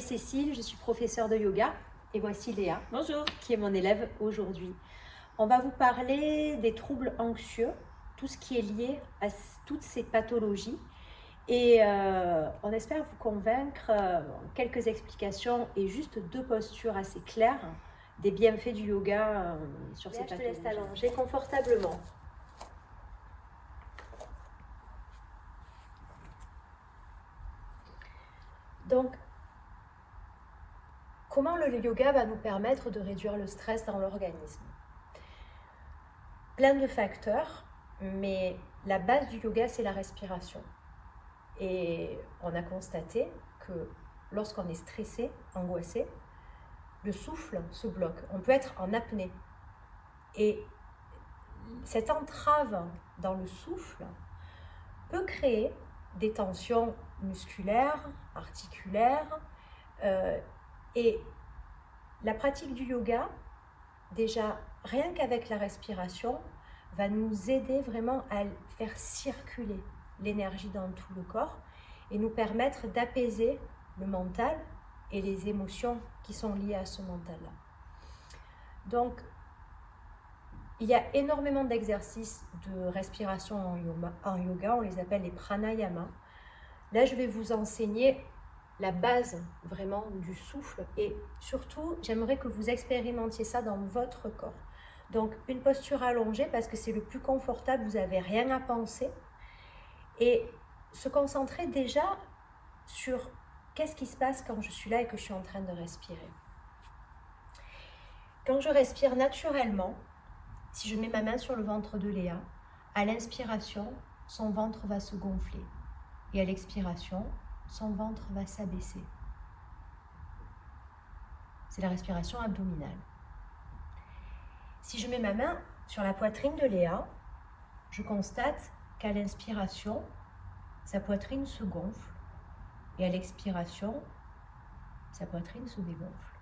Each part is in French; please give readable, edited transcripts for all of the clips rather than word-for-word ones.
m'appelle Cécile, je suis professeure de yoga et voici Léa. Bonjour. Qui est mon élève aujourd'hui. On va vous parler des troubles anxieux, tout ce qui est lié à toutes ces pathologies et on espère vous convaincre en quelques explications et juste 2 postures assez claires des bienfaits du yoga sur ces pathologies. Je te laisse t'allonger confortablement. Donc, comment le yoga va nous permettre de réduire le stress dans l'organisme? Plein de facteurs, mais la base du yoga, c'est la respiration. Et on a constaté que lorsqu'on est stressé, angoissé, le souffle se bloque. On peut être en apnée. Et cette entrave dans le souffle peut créer des tensions musculaires, articulaires. Et la pratique du yoga, déjà, rien qu'avec la respiration, va nous aider vraiment à faire circuler l'énergie dans tout le corps et nous permettre d'apaiser le mental et les émotions qui sont liées à ce mental-là. Donc, il y a énormément d'exercices de respiration en yoga, on les appelle les pranayamas. Là, je vais vous enseigner la base vraiment du souffle et surtout, j'aimerais que vous expérimentiez ça dans votre corps. Donc, une posture allongée parce que c'est le plus confortable, vous n'avez rien à penser et se concentrer déjà sur qu'est-ce qui se passe quand je suis là et que je suis en train de respirer. Quand je respire naturellement, si je mets ma main sur le ventre de Léa, à l'inspiration, son ventre va se gonfler et à l'expiration, son ventre va s'abaisser. C'est la respiration abdominale. Si je mets ma main sur la poitrine de Léa, je constate qu'à l'inspiration, sa poitrine se gonfle et à l'expiration, sa poitrine se dégonfle.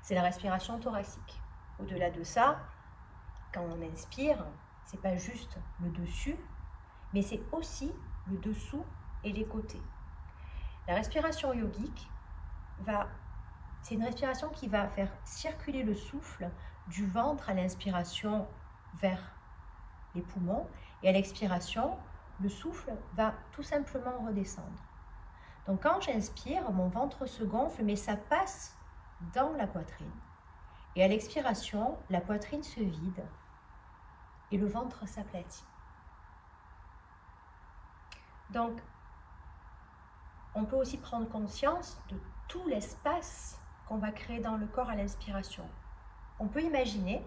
C'est la respiration thoracique. Au-delà de ça, quand on inspire, c'est pas juste le dessus, mais c'est aussi le dessous et les côtés. La respiration yogique c'est une respiration qui va faire circuler le souffle du ventre à l'inspiration vers les poumons et à l'expiration, le souffle va tout simplement redescendre. Donc quand j'inspire, mon ventre se gonfle, mais ça passe dans la poitrine. Et à l'expiration, la poitrine se vide et le ventre s'aplatit. Donc, on peut aussi prendre conscience de tout l'espace qu'on va créer dans le corps à l'inspiration. On peut imaginer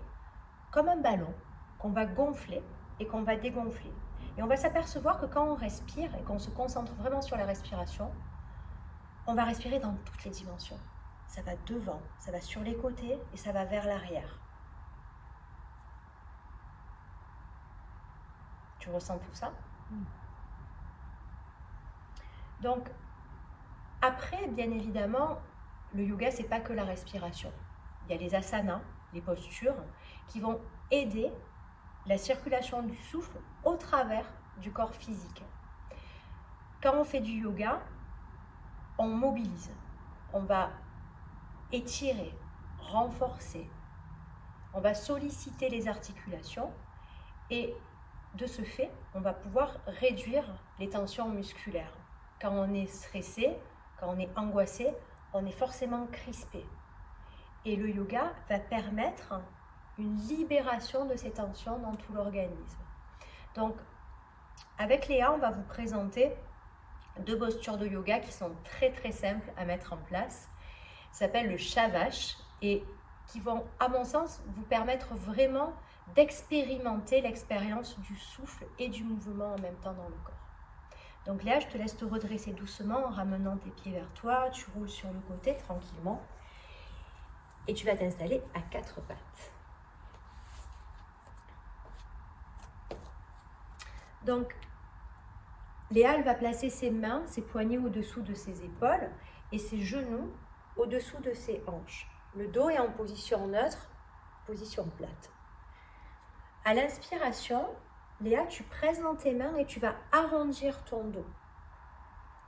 comme un ballon qu'on va gonfler et qu'on va dégonfler. Et on va s'apercevoir que quand on respire et qu'on se concentre vraiment sur la respiration, on va respirer dans toutes les dimensions. Ça va devant, ça va sur les côtés et ça va vers l'arrière. Tu ressens tout ça? Donc, après, bien évidemment, le yoga, c'est pas que la respiration. Il y a les asanas, les postures, qui vont aider la circulation du souffle au travers du corps physique. Quand on fait du yoga, on mobilise. On va étirer, renforcer. On va solliciter les articulations et de ce fait, on va pouvoir réduire les tensions musculaires. Quand on est stressé, quand on est angoissé, on est forcément crispé. Et le yoga va permettre une libération de ces tensions dans tout l'organisme. Donc, avec Léa, on va vous présenter 2 postures de yoga qui sont très très simples à mettre en place. Ça s'appelle le Shavash et qui vont, à mon sens, vous permettre vraiment d'expérimenter l'expérience du souffle et du mouvement en même temps dans le corps. Donc Léa, je te laisse te redresser doucement en ramenant tes pieds vers toi, tu roules sur le côté tranquillement et tu vas t'installer à 4 pattes. Donc Léa, elle va placer ses mains, ses poignets au-dessous de ses épaules et ses genoux au-dessous de ses hanches. Le dos est en position neutre, position plate. À l'inspiration, Léa, tu presses dans tes mains et tu vas arrondir ton dos.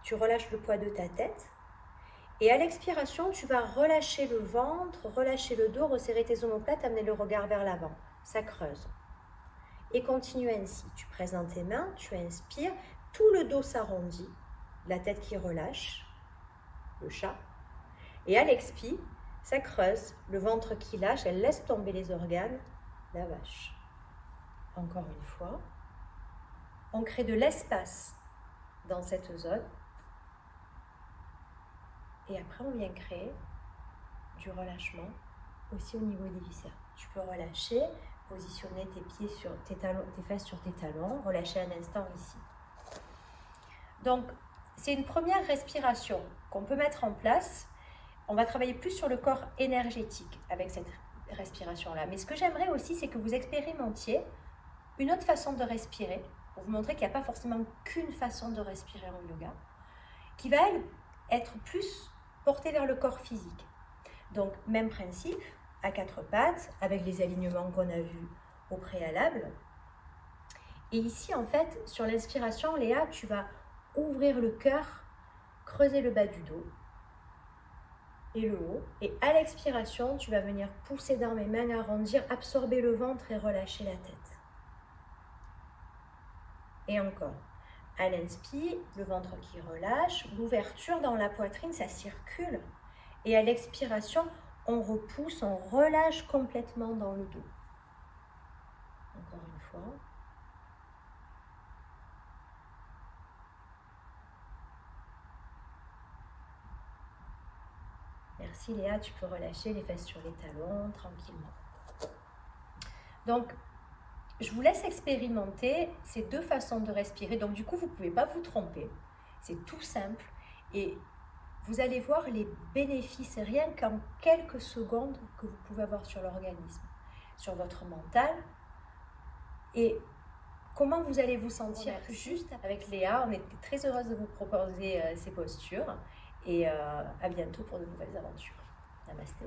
tu relâches le poids de ta tête. Et à l'expiration, tu vas relâcher le ventre, relâcher le dos, resserrer tes omoplates, amener le regard vers l'avant. Ça creuse. Et continue ainsi. Tu présentes tes mains, tu inspires, tout le dos s'arrondit, la tête qui relâche, le chat. Et à l'expire, ça creuse, le ventre qui lâche, elle laisse tomber les organes, la vache. Encore une fois, on crée de l'espace dans cette zone. Et après, on vient créer du relâchement aussi au niveau des viscères. Tu peux relâcher, positionner tes pieds sur tes talons, tes fesses sur tes talons, relâcher un instant ici. Donc, c'est une première respiration qu'on peut mettre en place. On va travailler plus sur le corps énergétique avec cette respiration-là. Mais ce que j'aimerais aussi, c'est que vous expérimentiez une autre façon de respirer, pour vous montrer qu'il n'y a pas forcément qu'une façon de respirer en yoga, qui va, elle, être plus portée vers le corps physique. Donc, même principe, à quatre pattes, avec les alignements qu'on a vus au préalable. Et ici, en fait, sur l'inspiration, Léa, tu vas ouvrir le cœur, creuser le bas du dos et le haut. Et à l'expiration, tu vas venir pousser dans mes mains, arrondir, absorber le ventre et relâcher la tête. Et encore. À l'inspire, le ventre qui relâche, l'ouverture dans la poitrine, ça circule. Et à l'expiration, on repousse, on relâche complètement dans le dos. Encore une fois. Merci Léa, tu peux relâcher les fesses sur les talons tranquillement. Donc, je vous laisse expérimenter ces deux façons de respirer. Donc, du coup, vous ne pouvez pas vous tromper. C'est tout simple. Et vous allez voir les bénéfices, rien qu'en quelques secondes, que vous pouvez avoir sur l'organisme, sur votre mental. Et comment vous allez vous sentir juste avec Léa. On était très heureuse de vous proposer ces postures. Et à bientôt pour de nouvelles aventures. Namasté.